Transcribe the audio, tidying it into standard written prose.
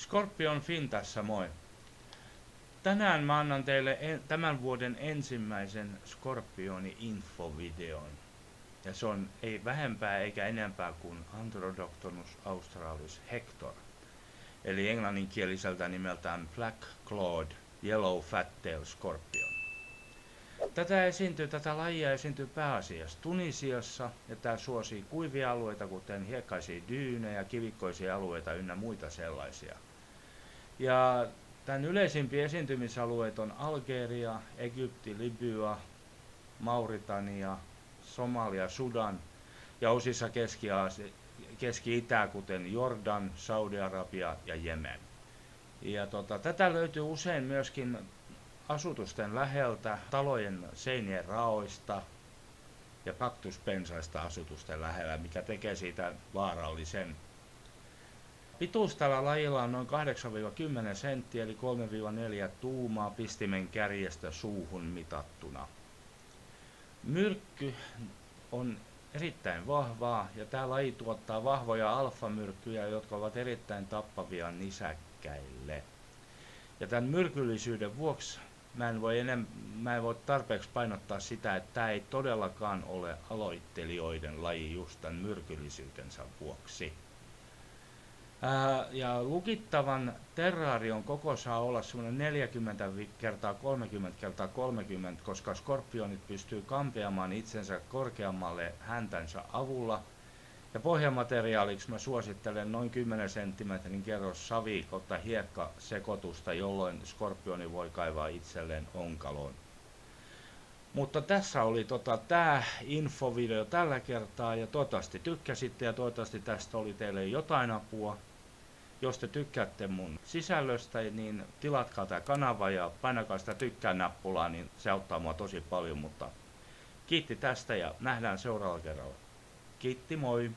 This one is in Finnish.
Scorpion Fin tässä moi. Tänään mä annan teille tämän vuoden ensimmäisen Skorpioni-infovideon. Ja se on ei vähempää eikä enempää kuin Androdoctonus australis hector. Eli englanninkieliseltä nimeltään Black Clawed Yellow Fat-tailed Scorpion. Tätä lajia esiintyy pääasiassa Tunisiassa, ja tämä suosii kuivia alueita, kuten hiekkaisia dyynejä, kivikkoisia alueita ynnä muita sellaisia. Ja tämän yleisimpiä esiintymisalueita on Algeria, Egypti, Libya, Mauritania, Somalia, Sudan ja osissa Keski-Itää, kuten Jordan, Saudi-Arabia ja Jemen. Ja tätä löytyy usein myöskin asutusten läheltä, talojen seinien raoista ja kaktuspensaista asutusten lähellä, mikä tekee siitä vaarallisen. Pituus tällä lajilla on noin 8-10 senttiä eli 3-4 tuumaa pistimen kärjestä suuhun mitattuna. Myrkky on erittäin vahvaa ja tämä laji tuottaa vahvoja alfamyrkkyjä, jotka ovat erittäin tappavia nisäkkäille. Ja tämän myrkyllisyyden vuoksi mä en voi tarpeeksi painottaa sitä, että tämä ei todellakaan ole aloittelijoiden laji just tämän myrkyllisyytensä vuoksi. Ja lukittavan terrarion koko saa olla semmoinen 40 x 30 x 30, koska skorpionit pystyy kampeamaan itsensä korkeammalle häntänsä avulla. Ja pohjamateriaaliksi mä suosittelen noin 10 cm kerros savi- tai hiekkasekoitusta, jolloin skorpioni voi kaivaa itselleen onkaloon. Mutta tässä oli tämä infovideo tällä kertaa, ja toivottavasti tykkäsitte ja toivottavasti tästä oli teille jotain apua. Jos te tykkäätte mun sisällöstä, niin tilatkaa tämä kanava ja painakaa sitä tykkää-nappulaa, niin se auttaa mua tosi paljon. Mutta kiitti tästä ja nähdään seuraavalla kerralla. Kiitti, moi!